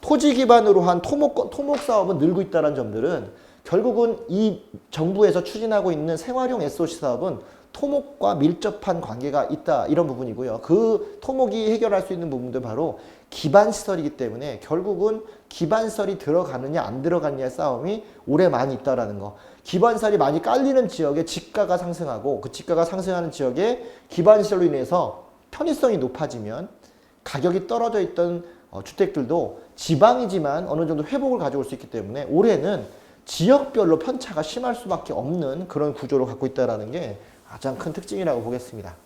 토지 기반으로 한 토목 사업은 늘고 있다는 점들은 결국은 이 정부에서 추진하고 있는 생활형 SOC 사업은 토목과 밀접한 관계가 있다 이런 부분이고요. 그 토목이 해결할 수 있는 부분도 바로 기반시설이기 때문에 결국은 기반시설이 들어가느냐 안 들어가느냐의 싸움이 올해 많이 있다라는 거. 기반시설이 많이 깔리는 지역에 지가가 상승하고 그 지가가 상승하는 지역에 기반시설로 인해서 편의성이 높아지면 가격이 떨어져 있던 주택들도 지방이지만 어느 정도 회복을 가져올 수 있기 때문에 올해는 지역별로 편차가 심할 수밖에 없는 그런 구조를 갖고 있다는 게 가장 큰 특징이라고 보겠습니다.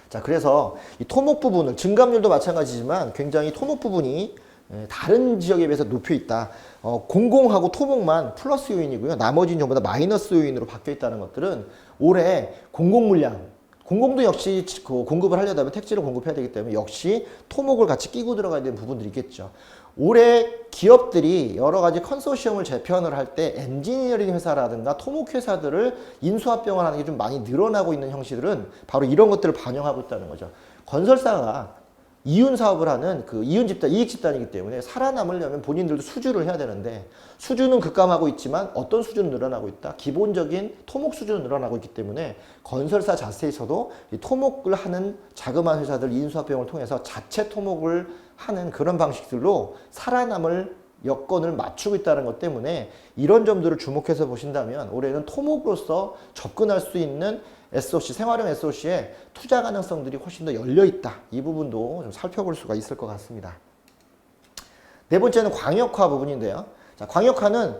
자, 그래서 이 토목 부분을 증감률도 마찬가지지만 굉장히 토목 부분이 다른 지역에 비해서 높여 있다. 공공하고 토목만 플러스 요인이고요. 나머지는 전부 다 마이너스 요인으로 바뀌어 있다는 것들은 올해 공공 물량 공공도 역시 공급을 하려면 택지를 공급해야 되기 때문에 역시 토목을 같이 끼고 들어가야 되는 부분들이 있겠죠. 올해 기업들이 여러 가지 컨소시엄을 재편을 할 때 엔지니어링 회사라든가 토목 회사들을 인수합병을 하는 게 좀 많이 늘어나고 있는 형식들은 바로 이런 것들을 반영하고 있다는 거죠. 건설사가 이윤 사업을 하는 그 이윤 집단, 이익 집단이기 때문에 살아남으려면 본인들도 수주를 해야 되는데 수주는 급감하고 있지만 어떤 수주는 늘어나고 있다? 기본적인 토목 수주는 늘어나고 있기 때문에 건설사 자체에서도 이 토목을 하는 자그마한 회사들 인수합병을 통해서 자체 토목을 하는 그런 방식들로 살아남을 여건을 맞추고 있다는 것 때문에 이런 점들을 주목해서 보신다면 올해는 토목으로서 접근할 수 있는 SOC, 생활형 SOC에 투자 가능성들이 훨씬 더 열려 있다. 이 부분도 좀 살펴볼 수가 있을 것 같습니다. 네 번째는 광역화 부분인데요. 자, 광역화는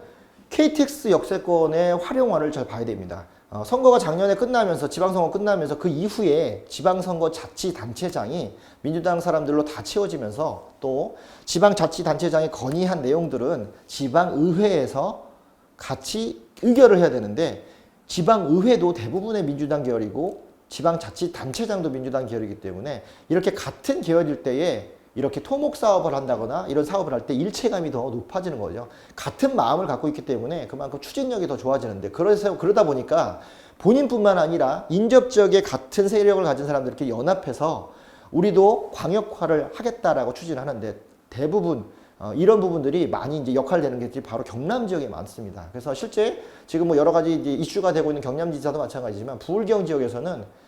KTX 역세권의 활용화를 잘 봐야 됩니다. 선거가 작년에 끝나면서 지방선거 끝나면서 그 이후에 지방선거 자치단체장이 민주당 사람들로 다 채워지면서 또 지방자치단체장이 건의한 내용들은 지방의회에서 같이 의결을 해야 되는데 지방의회도 대부분의 민주당 계열이고 지방자치단체장도 민주당 계열이기 때문에 이렇게 같은 계열일 때에 이렇게 토목 사업을 한다거나 이런 사업을 할 때 일체감이 더 높아지는 거죠. 같은 마음을 갖고 있기 때문에 그만큼 추진력이 더 좋아지는데 그러다 보니까 본인뿐만 아니라 인접 지역에 같은 세력을 가진 사람들 이렇게 연합해서 우리도 광역화를 하겠다라고 추진하는데 대부분 이런 부분들이 많이 이제 역할되는 게 바로 경남 지역에 많습니다. 그래서 실제 지금 뭐 여러 가지 이제 이슈가 되고 있는 경남지사도 마찬가지지만 부울경 지역에서는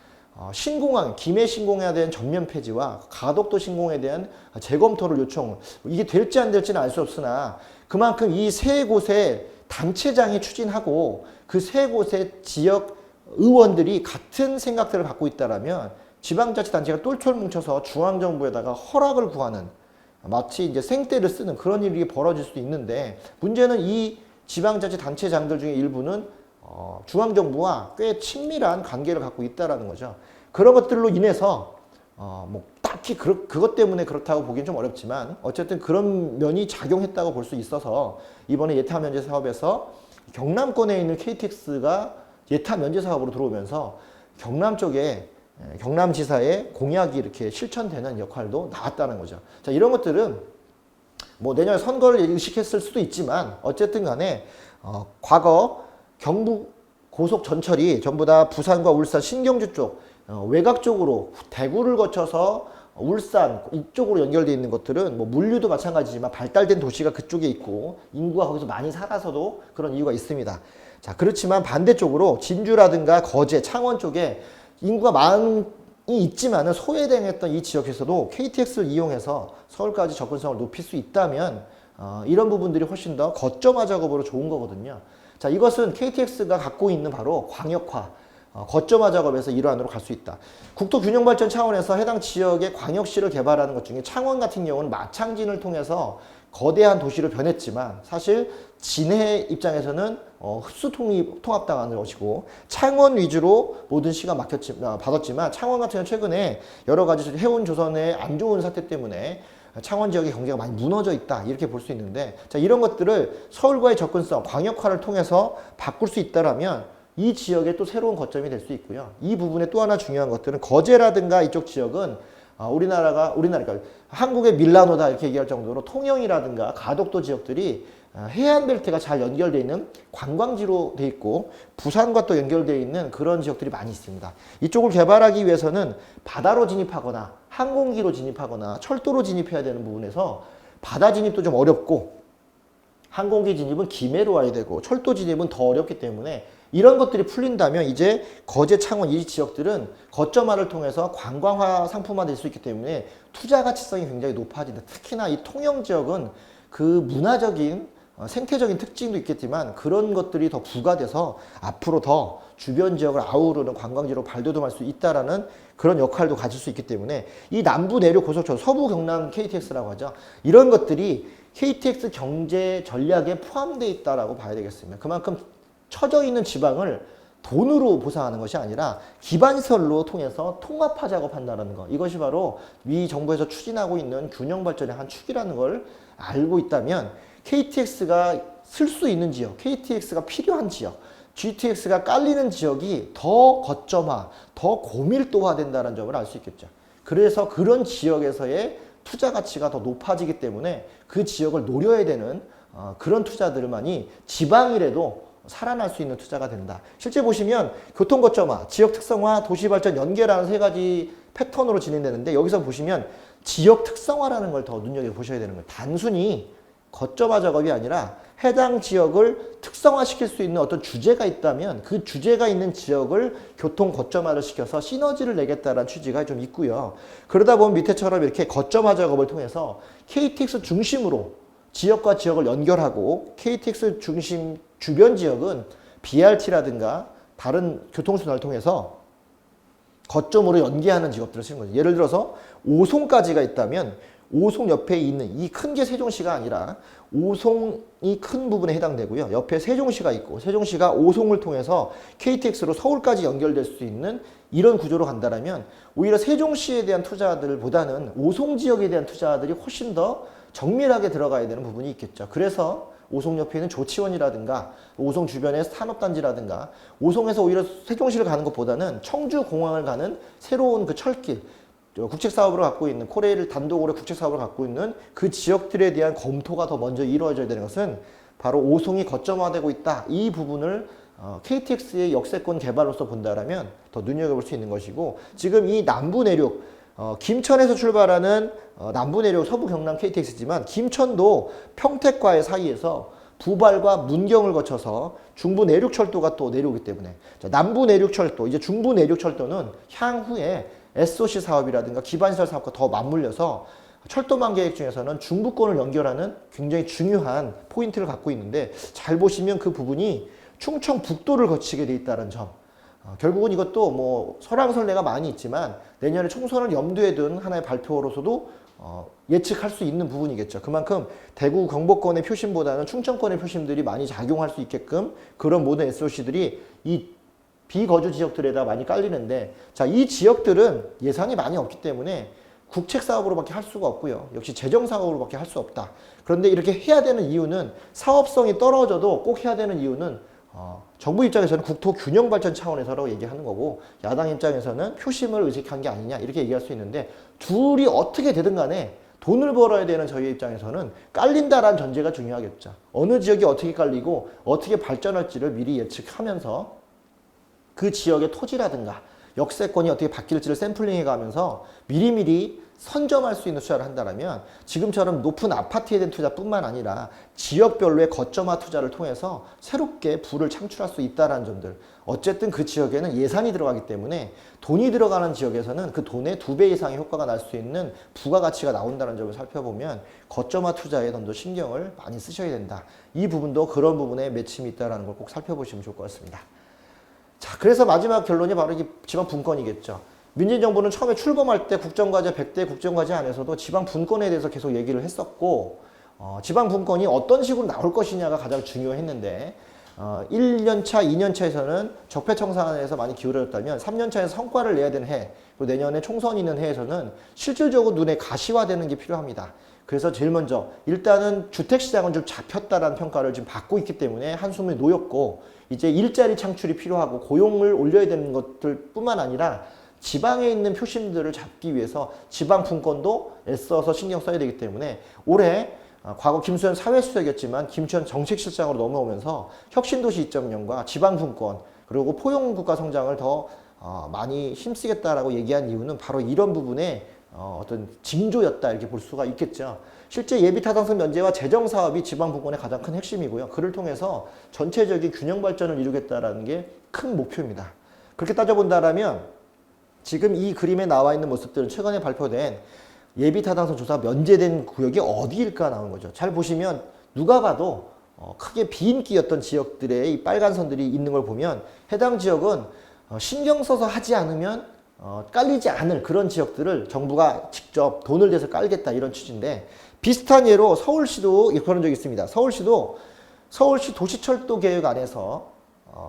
신공항, 김해 신공해야 되는 전면 폐지와 가덕도 신공에 대한 재검토를 요청. 이게 될지 안 될지는 알 수 없으나 그만큼 이 세 곳의 단체장이 추진하고 그 세 곳의 지역 의원들이 같은 생각들을 갖고 있다라면 지방자치단체가 똘똘 뭉쳐서 중앙정부에다가 허락을 구하는 마치 이제 생떼를 쓰는 그런 일이 벌어질 수도 있는데 문제는 이 지방자치단체장들 중에 일부는 중앙정부와 꽤 친밀한 관계를 갖고 있다라는 거죠. 그런 것들로 인해서 뭐 딱히 그것 때문에 그렇다고 보기엔 좀 어렵지만 어쨌든 그런 면이 작용했다고 볼 수 있어서 이번에 예타 면제 사업에서 경남권에 있는 KTX가 예타 면제 사업으로 들어오면서 경남 쪽에 경남지사의 공약이 이렇게 실천되는 역할도 나왔다는 거죠. 자, 이런 것들은 뭐 내년 선거를 의식했을 수도 있지만 어쨌든 간에 과거 경북 고속 전철이 전부 다 부산과 울산 신경주 쪽 외곽 쪽으로 대구를 거쳐서 울산 이쪽으로 연결되어 있는 것들은 뭐 물류도 마찬가지지만 발달된 도시가 그쪽에 있고 인구가 거기서 많이 살아서도 그런 이유가 있습니다. 자, 그렇지만 반대쪽으로 진주라든가 거제, 창원 쪽에 인구가 많이 있지만은 소외당했던 이 지역에서도 KTX를 이용해서 서울까지 접근성을 높일 수 있다면 이런 부분들이 훨씬 더 거점화 작업으로 좋은 거거든요. 자, 이것은 KTX가 갖고 있는 바로 광역화, 거점화 작업에서 일환으로 갈 수 있다. 국토균형발전 차원에서 해당 지역의 광역시를 개발하는 것 중에 창원 같은 경우는 마창진을 통해서 거대한 도시로 변했지만 사실 진해 입장에서는 흡수 통합당하는 것이고 창원 위주로 모든 시가 받았지만 창원 같은 경우는 최근에 여러 가지 해운 조선의 안 좋은 사태 때문에 창원 지역의 경제가 많이 무너져 있다 이렇게 볼 수 있는데 자, 이런 것들을 서울과의 접근성, 광역화를 통해서 바꿀 수 있다라면 이 지역에 또 새로운 거점이 될 수 있고요. 이 부분에 또 하나 중요한 것들은 거제라든가 이쪽 지역은 우리나라가 한국의 밀라노다 이렇게 얘기할 정도로 통영이라든가 가덕도 지역들이 해안벨트가 잘 연결되어 있는 관광지로 돼 있고 부산과 또 연결되어 있는 그런 지역들이 많이 있습니다. 이쪽을 개발하기 위해서는 바다로 진입하거나 항공기로 진입하거나 철도로 진입해야 되는 부분에서 바다 진입도 좀 어렵고 항공기 진입은 기매로 와야 되고 철도 진입은 더 어렵기 때문에 이런 것들이 풀린다면 이제 거제, 창원 이 지역들은 거점화를 통해서 관광화 상품화 될 수 있기 때문에 투자 가치성이 굉장히 높아진다. 특히나 이 통영 지역은 그 문화적인 생태적인 특징도 있겠지만 그런 것들이 더 부과돼서 앞으로 더 주변 지역을 아우르는 관광지로 발돋움할 수 있다라는 그런 역할도 가질 수 있기 때문에 이 남부 내륙 고속철도 서부 경남 KTX라고 하죠. 이런 것들이 KTX 경제 전략에 포함되어 있다라고 봐야 되겠습니다. 그만큼 처져 있는 지방을 돈으로 보상하는 것이 아니라 기반시설로 통해서 통합화 작업한다는 것. 이것이 바로 미 정부에서 추진하고 있는 균형 발전의 한 축이라는 걸 알고 있다면 KTX가 쓸 수 있는 지역, KTX가 필요한 지역, GTX가 깔리는 지역이 더 거점화, 더 고밀도화 된다는 점을 알 수 있겠죠. 그래서 그런 지역에서의 투자 가치가 더 높아지기 때문에 그 지역을 노려야 되는 그런 투자들만이 지방이라도 살아날 수 있는 투자가 된다. 실제 보시면 교통거점화, 지역 특성화, 도시발전 연계라는 세 가지 패턴으로 진행되는데 여기서 보시면 지역 특성화라는 걸 더 눈여겨보셔야 되는 거예요. 단순히 거점화 작업이 아니라 해당 지역을 특성화시킬 수 있는 어떤 주제가 있다면 그 주제가 있는 지역을 교통 거점화를 시켜서 시너지를 내겠다는 취지가 좀 있고요. 그러다 보면 밑에처럼 이렇게 거점화 작업을 통해서 KTX 중심으로 지역과 지역을 연결하고 KTX 중심 주변 지역은 BRT라든가 다른 교통수단을 통해서 거점으로 연계하는 직업들을 쓰는 거죠. 예를 들어서 오송까지가 있다면 오송 옆에 있는 이 큰 게 세종시가 아니라 오송이 큰 부분에 해당되고요. 옆에 세종시가 있고 세종시가 오송을 통해서 KTX로 서울까지 연결될 수 있는 이런 구조로 간다면 오히려 세종시에 대한 투자들보다는 오송 지역에 대한 투자들이 훨씬 더 정밀하게 들어가야 되는 부분이 있겠죠. 그래서 오송 옆에 있는 조치원이라든가 오송 주변의 산업단지라든가 오송에서 오히려 세종시를 가는 것보다는 청주공항을 가는 새로운 그 철길, 국책사업을 갖고 있는 코레일 단독으로 국책사업을 갖고 있는 그 지역들에 대한 검토가 더 먼저 이루어져야 되는 것은 바로 오송이 거점화되고 있다. 이 부분을 KTX의 역세권 개발로서 본다라면 더 눈여겨볼 수 있는 것이고, 지금 이 남부 내륙 김천에서 출발하는 남부 내륙 서부 경남 KTX지만 김천도 평택과의 사이에서 부발과 문경을 거쳐서 중부 내륙철도가 또 내려오기 때문에 남부 내륙철도, 이제 중부 내륙철도는 향후에 SOC 사업이라든가 기반시설 사업과 더 맞물려서 철도망 계획 중에서는 중부권을 연결하는 굉장히 중요한 포인트를 갖고 있는데, 잘 보시면 그 부분이 충청북도를 거치게 돼 있다는 점. 결국은 이것도 뭐 설왕설래가 많이 있지만 내년에 총선을 염두에 둔 하나의 발표로서도 예측할 수 있는 부분이겠죠. 그만큼 대구 경북권의 표심보다는 충청권의 표심들이 많이 작용할 수 있게끔 그런 모든 SOC들이 이 비거주 지역들에다 많이 깔리는데, 자, 이 지역들은 예산이 많이 없기 때문에 국책 사업으로밖에 할 수가 없고요. 역시 재정 사업으로밖에 할 수 없다. 그런데 이렇게 해야 되는 이유는, 사업성이 떨어져도 꼭 해야 되는 이유는 정부 입장에서는 국토 균형 발전 차원에서라고 얘기하는 거고, 야당 입장에서는 표심을 의식한 게 아니냐 이렇게 얘기할 수 있는데, 둘이 어떻게 되든 간에 돈을 벌어야 되는 저희 입장에서는 깔린다라는 전제가 중요하겠죠. 어느 지역이 어떻게 깔리고 어떻게 발전할지를 미리 예측하면서 그 지역의 토지라든가 역세권이 어떻게 바뀔지를 샘플링해 가면서 미리미리 선점할 수 있는 투자를 한다면, 지금처럼 높은 아파트에 대한 투자뿐만 아니라 지역별로의 거점화 투자를 통해서 새롭게 부를 창출할 수 있다는 점들. 어쨌든 그 지역에는 예산이 들어가기 때문에 돈이 들어가는 지역에서는 그 돈의 2배 이상의 효과가 날 수 있는 부가가치가 나온다는 점을 살펴보면 거점화 투자에 좀 더 신경을 많이 쓰셔야 된다. 이 부분도 그런 부분에 매침이 있다는 걸 꼭 살펴보시면 좋을 것 같습니다. 자, 그래서 마지막 결론이 바로 이 지방 분권이겠죠. 민진 정부는 처음에 출범할 때 국정과제 100대 국정과제 안에서도 지방 분권에 대해서 계속 얘기를 했었고, 지방 분권이 어떤 식으로 나올 것이냐가 가장 중요했는데, 1년차, 2년차에서는 적폐청산에서 많이 기울어졌다면 3년차에서 성과를 내야 되는 해, 그리고 내년에 총선이 있는 해에서는 실질적으로 눈에 가시화되는 게 필요합니다. 그래서 제일 먼저 일단은 주택시장은 좀 잡혔다라는 평가를 지금 받고 있기 때문에 한숨이 놓였고, 이제 일자리 창출이 필요하고 고용을 올려야 되는 것들 뿐만 아니라 지방에 있는 표심들을 잡기 위해서 지방 분권도 애써서 신경 써야 되기 때문에, 올해 과거 김수현 사회수석이었지만 김수현 정책실장으로 넘어오면서 혁신도시 2.0과 지방 분권 그리고 포용국가 성장을 더 많이 힘쓰겠다라고 얘기한 이유는 바로 이런 부분에 어떤 징조였다 이렇게 볼 수가 있겠죠. 실제 예비타당성 면제와 재정사업이 지방분권의 가장 큰 핵심이고요. 그를 통해서 전체적인 균형 발전을 이루겠다라는 게 큰 목표입니다. 그렇게 따져본다면 지금 이 그림에 나와 있는 모습들은 최근에 발표된 예비타당성 조사 면제된 구역이 어디일까 나온 거죠. 잘 보시면 누가 봐도 크게 비인기였던 지역들의 이 빨간 선들이 있는 걸 보면 해당 지역은 신경 써서 하지 않으면 깔리지 않을 그런 지역들을 정부가 직접 돈을 대서 깔겠다 이런 취지인데, 비슷한 예로 서울시도 그런 적이 있습니다. 서울시 도시철도 계획 안에서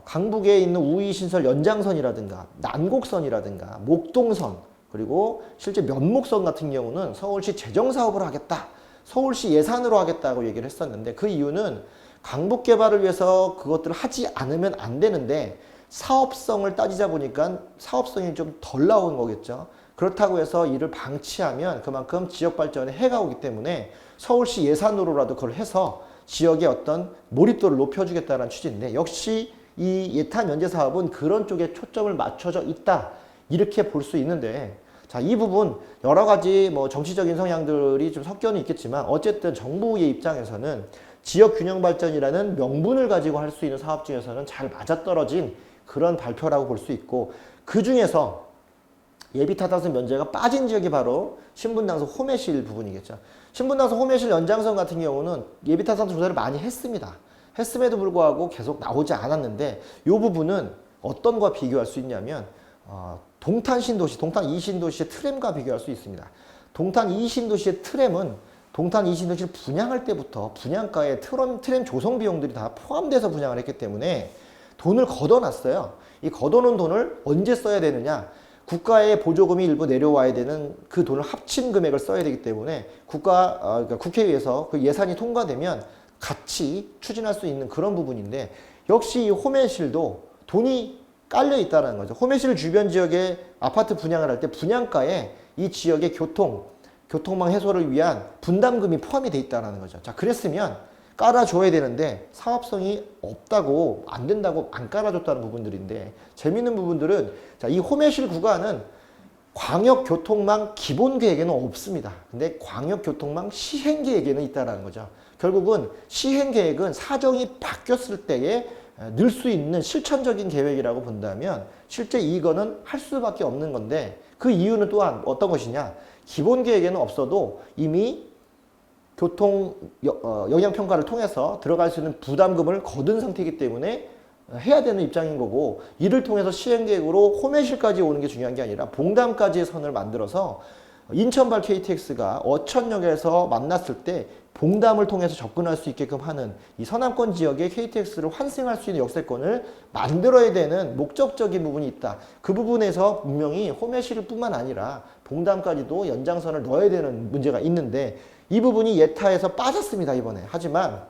강북에 있는 우이신설 연장선이라든가 난곡선이라든가 목동선 그리고 실제 면목선 같은 경우는 서울시 재정사업을 하겠다, 서울시 예산으로 하겠다고 얘기를 했었는데, 그 이유는 강북 개발을 위해서 그것들을 하지 않으면 안 되는데 사업성을 따지자 보니까 사업성이 좀 덜 나오는 거겠죠. 그렇다고 해서 이를 방치하면 그만큼 지역 발전에 해가 오기 때문에 서울시 예산으로라도 그걸 해서 지역의 어떤 몰입도를 높여주겠다는 취지인데, 역시 이 예타 면제 사업은 그런 쪽에 초점을 맞춰져 있다 이렇게 볼 수 있는데, 자, 이 부분 여러 가지 뭐 정치적인 성향들이 좀 섞여는 있겠지만 어쨌든 정부의 입장에서는 지역 균형 발전이라는 명분을 가지고 할 수 있는 사업 중에서는 잘 맞아떨어진 그런 발표라고 볼 수 있고, 그 중에서 예비타당성 면제가 빠진 지역이 바로 신분당선 호매실 부분이겠죠. 신분당선 호매실 연장선 같은 경우는 예비타당성 조사를 많이 했습니다. 했음에도 불구하고 계속 나오지 않았는데, 이 부분은 어떤 거와 비교할 수 있냐면 동탄 신도시, 동탄 2신도시의 트램과 비교할 수 있습니다. 동탄 이신도시의 트램은 동탄 이신도시를 분양할 때부터 분양가에 트램 조성 비용들이 다 포함돼서 분양을 했기 때문에 돈을 걷어놨어요. 이 걷어놓은 돈을 언제 써야 되느냐? 국가의 보조금이 일부 내려와야 되는 그 돈을 합친 금액을 써야 되기 때문에 그러니까 국회에서 그 예산이 통과되면 같이 추진할 수 있는 그런 부분인데, 역시 이 홈앤실도 돈이 깔려 있다는 거죠. 홈앤실 주변 지역에 아파트 분양을 할 때 분양가에 이 지역의 교통망 해소를 위한 분담금이 포함이 돼 있다는 거죠. 자, 그랬으면 깔아줘야 되는데 사업성이 없다고, 안 된다고 안 깔아줬다는 부분들인데, 재밌는 부분들은, 자, 이 홈앤실 구간은 광역교통망 기본계획에는 없습니다. 근데 광역교통망 시행계획에는 있다는 거죠. 결국은 시행계획은 사정이 바뀌었을 때에 늘 수 있는 실천적인 계획이라고 본다면 실제 이거는 할 수밖에 없는 건데, 그 이유는 또한 어떤 것이냐? 기본계획에는 없어도 이미 교통 영향평가를 통해서 들어갈 수 있는 부담금을 거둔 상태이기 때문에 해야 되는 입장인 거고, 이를 통해서 시행계획으로 홈앤실까지 오는 게 중요한 게 아니라 봉담까지의 선을 만들어서 인천발 KTX가 어천역에서 만났을 때 봉담을 통해서 접근할 수 있게끔 하는 이 서남권 지역의 KTX를 환승할 수 있는 역세권을 만들어야 되는 목적적인 부분이 있다. 그 부분에서 분명히 홈앤실 뿐만 아니라 봉담까지도 연장선을 넣어야 되는 문제가 있는데, 이 부분이 예타에서 빠졌습니다, 이번에. 하지만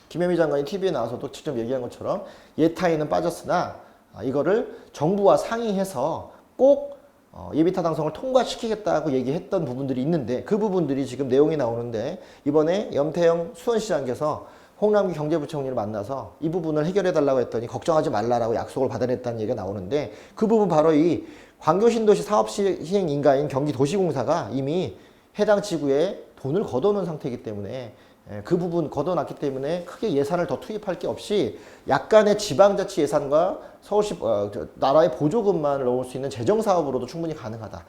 김현미 장관이 TV에 나와서도 직접 얘기한 것처럼 예타에는 빠졌으나 이거를 정부와 상의해서 꼭 예비타당성을 통과시키겠다고 얘기했던 부분들이 있는데, 그 부분들이 지금 내용이 나오는데, 이번에 염태영 수원시장께서 홍남기 경제부총리를 만나서 이 부분을 해결해달라고 했더니 걱정하지 말라라고 약속을 받아냈다는 얘기가 나오는데, 그 부분 바로 이 광교신도시 사업시행인가인 경기도시공사가 이미 해당 지구에 돈을 걷어놓은 상태이기 때문에, 그 부분 걷어놨기 때문에 크게 예산을 더 투입할 게 없이 약간의 지방자치 예산과 서울시 나라의 보조금만 넣을 수 있는 재정사업으로도 충분히 가능하다.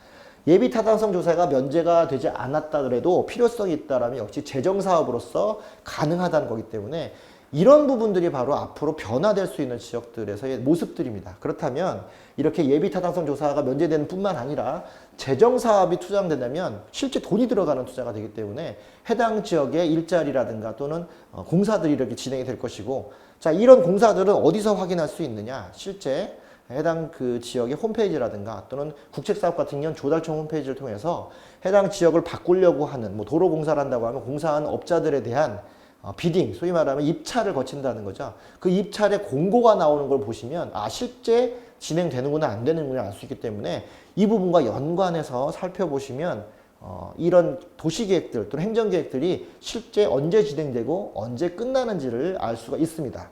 예비타당성 조사가 면제가 되지 않았다 그래도 필요성이 있다라면 역시 재정사업으로서 가능하다는 거기 때문에, 이런 부분들이 바로 앞으로 변화될 수 있는 지역들에서의 모습들입니다. 그렇다면 이렇게 예비타당성 조사가 면제되는 뿐만 아니라 재정사업이 투자된다면 실제 돈이 들어가는 투자가 되기 때문에 해당 지역의 일자리라든가 또는 공사들이 이렇게 진행이 될 것이고, 자, 이런 공사들은 어디서 확인할 수 있느냐? 실제 해당 그 지역의 홈페이지라든가 또는 국책사업 같은 경우는 조달청 홈페이지를 통해서 해당 지역을 바꾸려고 하는, 뭐 도로 공사를 한다고 하면 공사하는 업자들에 대한 비딩, 소위 말하면 입찰을 거친다는 거죠. 그 입찰에 공고가 나오는 걸 보시면 실제 진행되는구나 안 되는구나 알 수 있기 때문에 이 부분과 연관해서 살펴보시면 이런 도시계획들 또는 행정계획들이 실제 언제 진행되고 언제 끝나는지를 알 수가 있습니다.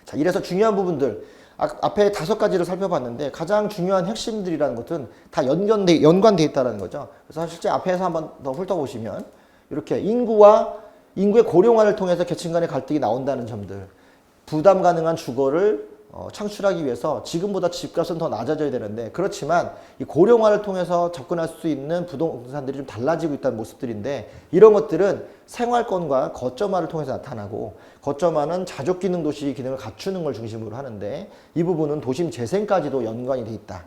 자, 이래서 중요한 부분들, 앞에 5가지를 살펴봤는데 가장 중요한 핵심들이라는 것은 다 연관돼 있다는 거죠. 그래서 실제 앞에서 한번 더 훑어보시면 이렇게 인구의 고령화를 통해서 계층 간의 갈등이 나온다는 점들, 부담 가능한 주거를 창출하기 위해서 지금보다 집값은 더 낮아져야 되는데, 그렇지만 이 고령화를 통해서 접근할 수 있는 부동산들이 좀 달라지고 있다는 모습들인데, 이런 것들은 생활권과 거점화를 통해서 나타나고, 거점화는 자족기능 도시 기능을 갖추는 걸 중심으로 하는데, 이 부분은 도심 재생까지도 연관이 돼 있다.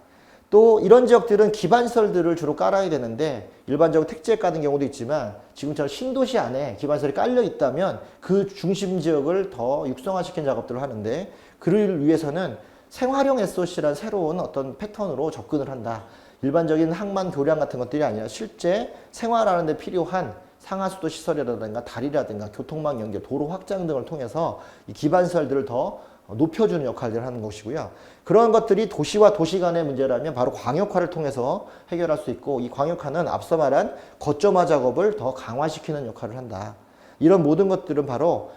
또 이런 지역들은 기반시설들을 주로 깔아야 되는데, 일반적으로 택지에 까는 경우도 있지만 지금처럼 신도시 안에 기반시설이 깔려 있다면 그 중심 지역을 더 육성화시키는 작업들을 하는데, 그를 위해서는 생활형 SOC라는 새로운 어떤 패턴으로 접근을 한다. 일반적인 항만 교량 같은 것들이 아니라 실제 생활하는 데 필요한 상하수도 시설이라든가 다리라든가 교통망 연결, 도로 확장 등을 통해서 이 기반시설들을 더 높여주는 역할들을 하는 것이고요. 그런 것들이 도시와 도시 간의 문제라면 바로 광역화를 통해서 해결할 수 있고, 이 광역화는 앞서 말한 거점화 작업을 더 강화시키는 역할을 한다. 이런 모든 것들은 바로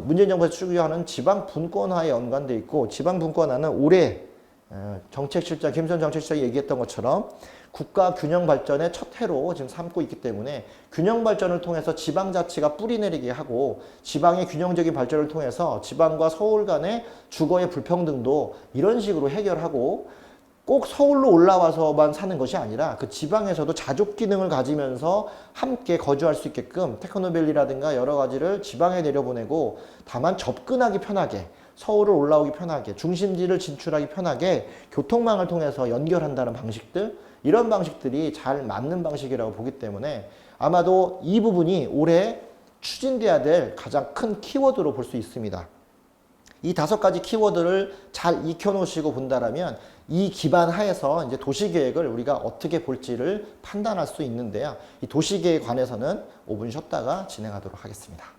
문재인 정부에서 추구하는 지방 분권화에 연관돼 있고, 지방 분권화는 올해 정책실장 김수현 정책실장이 얘기했던 것처럼 국가 균형 발전의 첫 해로 지금 삼고 있기 때문에, 균형 발전을 통해서 지방자치가 뿌리내리게 하고 지방의 균형적인 발전을 통해서 지방과 서울 간의 주거의 불평등도 이런 식으로 해결하고, 꼭 서울로 올라와서만 사는 것이 아니라 그 지방에서도 자족 기능을 가지면서 함께 거주할 수 있게끔 테크노밸리라든가 여러 가지를 지방에 내려보내고, 다만 접근하기 편하게, 서울을 올라오기 편하게, 중심지를 진출하기 편하게 교통망을 통해서 연결한다는 방식들, 이런 방식들이 잘 맞는 방식이라고 보기 때문에 아마도 이 부분이 올해 추진돼야 될 가장 큰 키워드로 볼 수 있습니다. 이 5가지 키워드를 잘 익혀놓으시고 본다라면 이 기반 하에서 이제 도시계획을 우리가 어떻게 볼지를 판단할 수 있는데요. 이 도시계획에 관해서는 5분 쉬었다가 진행하도록 하겠습니다.